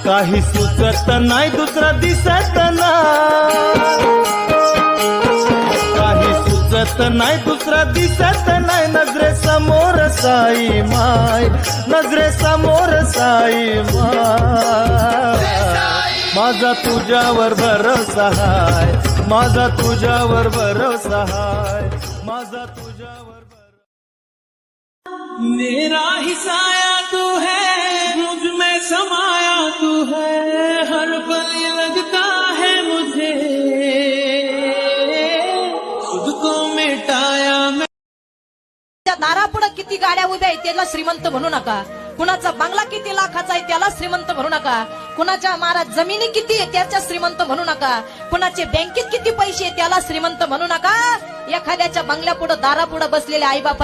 काही सुचत नाही दुसरा दिसत नाही, काही सुचत नाही दुसरा दिसत नाही, नजरे समोर साई माय, नजरे समोर साई माय, माझा तुझ्यावर भरोसा हाय, माझा तुझ्यावर भरोसा हाय, माझा तुझ्यावर मेरा ही साया तू है, मुझ में समाया तू है, हर पल ये लगता है मुझे खुद को मिटाया मैं। दारापुढे किती गाड्या उभ्या आहेत त्याला श्रीमंत म्हणू नका, कुणाचा बंगला किती लाखाचा आहे त्याला श्रीमंत म्हणू नका, कुणाच्या महाराज जमिनी किती आहे त्याच्या श्रीमंत म्हणू नका, कुणाचे बँकेत किती पैसे त्याला श्रीमंत म्हणू नका. एखाद्याच्या बंगल्यापुढे दारापुढे बसलेले आई बापा